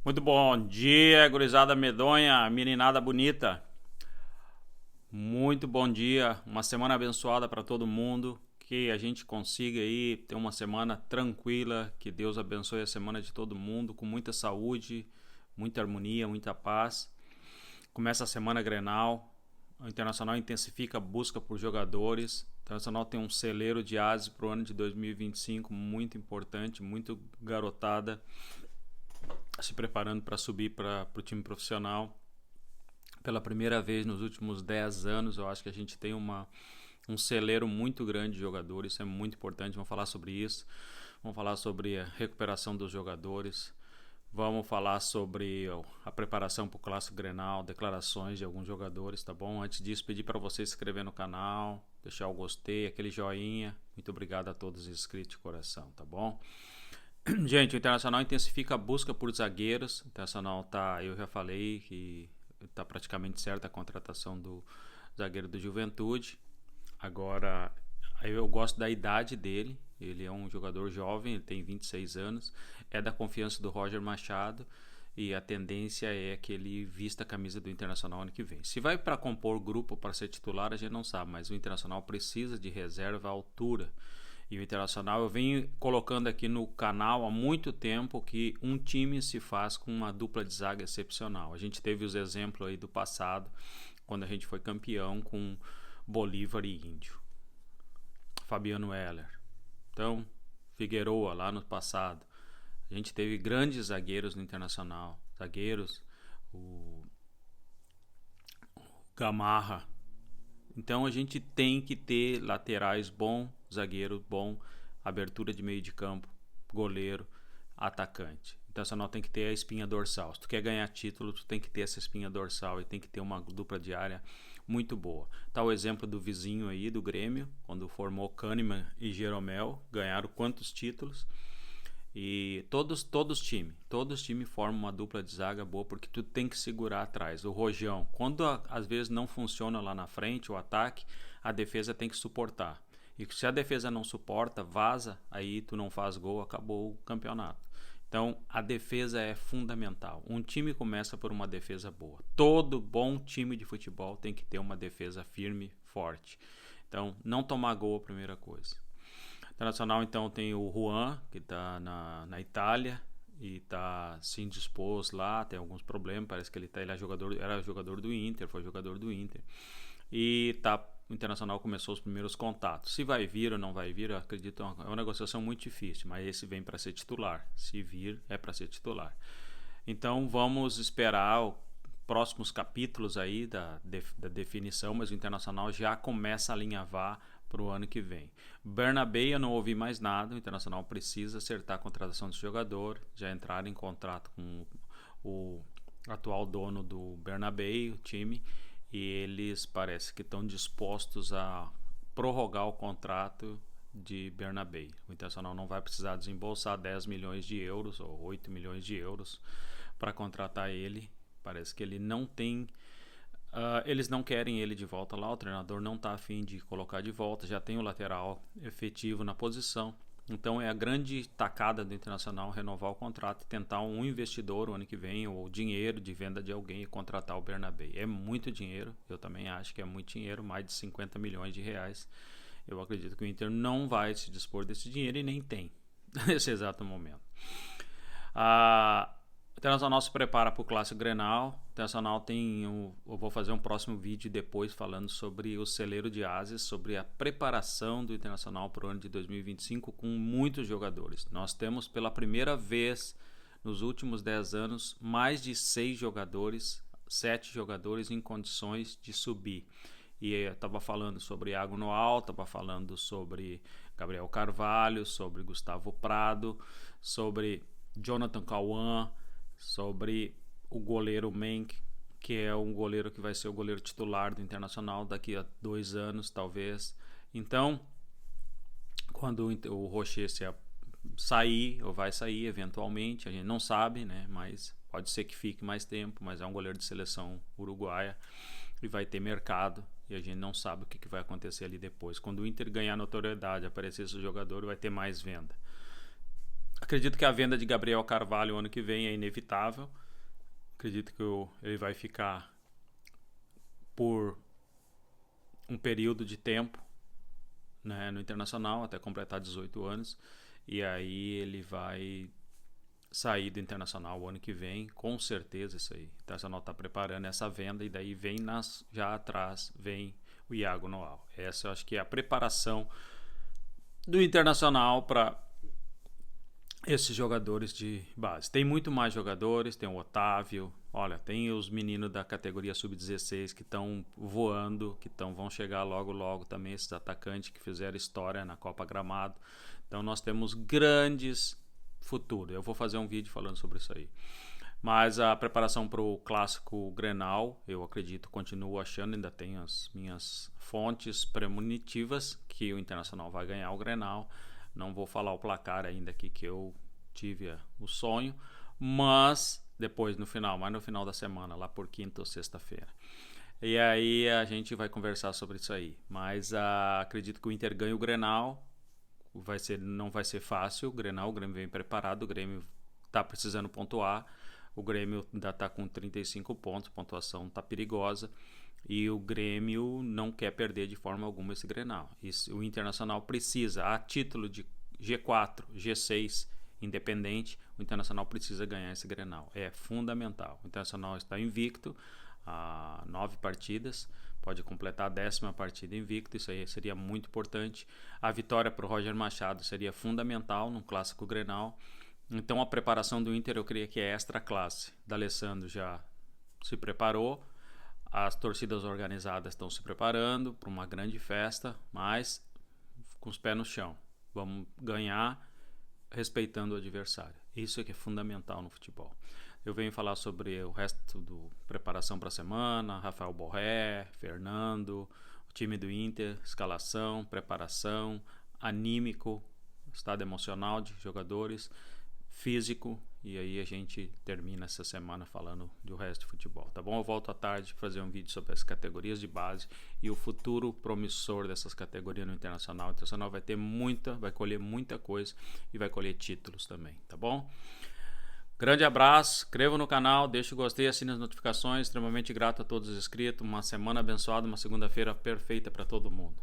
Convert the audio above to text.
Muito bom dia, gurizada medonha, meninada bonita. Muito bom dia, uma semana abençoada para todo mundo. Que a gente consiga aí ter uma semana tranquila. Que Deus abençoe a semana de todo mundo com muita saúde, muita harmonia, muita paz. Começa a semana Grenal. O Internacional intensifica a busca por jogadores. O Internacional tem um celeiro de ases para o ano de 2025 muito importante, muito garotada se preparando para subir para o time profissional. Pela primeira vez nos últimos 10 anos, eu acho que a gente tem um celeiro muito grande de jogadores. Isso é muito importante. Vamos falar sobre isso. Vamos falar sobre a recuperação dos jogadores. Vamos falar sobre a preparação para o Clássico Grenal, declarações de alguns jogadores, tá bom? Antes disso, pedir para você se inscrever no canal, deixar o gostei, aquele joinha. Muito obrigado a todos os inscritos de coração, tá bom? Gente, o Internacional intensifica a busca por zagueiros. O Internacional tá, eu já falei que está praticamente certa a contratação do zagueiro do Juventude. Agora, eu gosto da idade dele. Ele é um jogador jovem, ele tem 26 anos. É da confiança do Roger Machado. E a tendência é que ele vista a camisa do Internacional ano que vem. Se vai para compor grupo para ser titular, a gente não sabe. Mas o Internacional precisa de reserva à altura. E o Internacional, eu venho colocando aqui no canal há muito tempo que um time se faz com uma dupla de zaga excepcional. A gente teve os exemplos aí do passado, quando a gente foi campeão com Bolívar e Índio. Fabiano Heller. Então, Figueroa lá no passado. A gente teve grandes zagueiros no Internacional. Zagueiros, o Gamarra. Então a gente tem que ter laterais bons, zagueiro bom, abertura de meio de campo, goleiro, atacante. O Internacional tem que ter a espinha dorsal. Se tu quer ganhar título, tu tem que ter essa espinha dorsal e tem que ter uma dupla de área muito boa. Tá o exemplo do vizinho aí do Grêmio, quando formou Kahneman e Jeromel, ganharam quantos títulos? E todos time formam uma dupla de zaga boa porque tu tem que segurar atrás. O Rojão, quando às vezes não funciona lá na frente o ataque, a defesa tem que suportar. E se a defesa não suporta, vaza, aí tu não faz gol, acabou o campeonato. Então a defesa é fundamental. Um time começa por uma defesa boa. Todo bom time de futebol tem que ter uma defesa firme, forte. Então não tomar gol é a primeira coisa. Internacional então tem o Juan, que está na Itália e está se indispôs lá, tem alguns problemas, parece que ele era jogador do Inter, foi jogador do Inter. E o Internacional começou os primeiros contatos. Se vai vir ou não vai vir, eu acredito, é uma negociação muito difícil, mas esse vem para ser titular. Se vir, é para ser titular. Então vamos esperar os próximos capítulos aí da definição, mas o Internacional já começa a alinhavar para o ano que vem. Bernabé eu não ouvi mais nada, o Internacional precisa acertar a contratação desse jogador, já entrar em contrato com o atual dono do Bernabé, o time, e eles parece que estão dispostos a prorrogar o contrato de Bernabé. O Internacional não vai precisar desembolsar 10 milhões de euros ou 8 milhões de euros para contratar ele. Parece que ele não tem eles não querem ele de volta lá, o treinador não está afim de colocar de volta, já tem o lateral efetivo na posição. Então é a grande tacada do Internacional renovar o contrato, tentar um investidor o ano que vem, ou dinheiro de venda de alguém e contratar o Bernabé. É muito dinheiro, eu também acho que é muito dinheiro, mais de 50 milhões de reais. Eu acredito que o Inter não vai se dispor desse dinheiro e nem tem nesse exato momento. O Internacional se prepara para o Clássico Grenal. O Internacional eu vou fazer um próximo vídeo depois falando sobre o celeiro de ases, sobre a preparação do Internacional para o ano de 2025 com muitos jogadores. Nós temos pela primeira vez nos últimos 10 anos mais de 6 jogadores, 7 jogadores em condições de subir. E eu estava falando sobre Iago Noal, estava falando sobre Gabriel Carvalho, sobre Gustavo Prado, sobre Jonathan Cauã, sobre o goleiro Menck, que é um goleiro que vai ser o goleiro titular do Internacional daqui a 2 anos, talvez. Então, quando o Rocher sair, ou vai sair eventualmente, a gente não sabe, né? Mas pode ser que fique mais tempo, mas é um goleiro de seleção uruguaia e vai ter mercado e a gente não sabe o que vai acontecer ali depois. Quando o Inter ganhar notoriedade, aparecer esse jogador, vai ter mais venda. Acredito que a venda de Gabriel Carvalho ano que vem é inevitável. Acredito que ele vai ficar por um período de tempo, né, no Internacional até completar 18 anos. E aí ele vai sair do Internacional o ano que vem, com certeza isso aí. O Internacional está preparando essa venda e daí vem já atrás, vem o Iago Noal. Essa eu acho que é a preparação do Internacional para esses jogadores de base. Tem muito mais jogadores, tem o Otávio, olha, tem os meninos da categoria sub-16 que estão voando, vão chegar logo também, esses atacantes que fizeram história na Copa Gramado. Então nós temos grandes futuros. Eu vou fazer um vídeo falando sobre isso aí. Mas a preparação para o clássico Grenal, eu acredito, continuo achando, ainda tenho as minhas fontes premonitivas que o Internacional vai ganhar o Grenal. Não vou falar o placar ainda aqui, que eu tive o sonho, mas depois no final da semana, lá por quinta ou sexta-feira. E aí a gente vai conversar sobre isso aí. Mas acredito que o Inter ganha o Grenal. Não vai ser fácil o Grenal, o Grêmio vem preparado, o Grêmio está precisando pontuar. O Grêmio ainda está com 35 pontos, a pontuação está perigosa. E o Grêmio não quer perder de forma alguma esse Grenal. O Internacional precisa, a título de G4, G6, independente, o Internacional precisa ganhar esse Grenal. É fundamental. O Internacional está invicto a 9 partidas, pode completar a 10ª partida invicto, isso aí seria muito importante. A vitória para o Roger Machado seria fundamental no clássico Grenal. Então a preparação do Inter eu creio que é extra classe. D'Alessandro já se preparou, as torcidas organizadas estão se preparando para uma grande festa, mas com os pés no chão. Vamos ganhar respeitando o adversário. Isso é que é fundamental no futebol. Eu venho falar sobre o resto da preparação para a semana, Rafael Borré, Fernando, o time do Inter, escalação, preparação, anímico, estado emocional de jogadores, físico, e aí a gente termina essa semana falando do resto de futebol, tá bom? Eu volto à tarde para fazer um vídeo sobre as categorias de base e o futuro promissor dessas categorias no Internacional. O Internacional vai colher muita coisa e vai colher títulos também, tá bom? Grande abraço, inscreva no canal, deixe o gostei, assine as notificações, extremamente grato a todos os inscritos, uma semana abençoada, uma segunda-feira perfeita para todo mundo.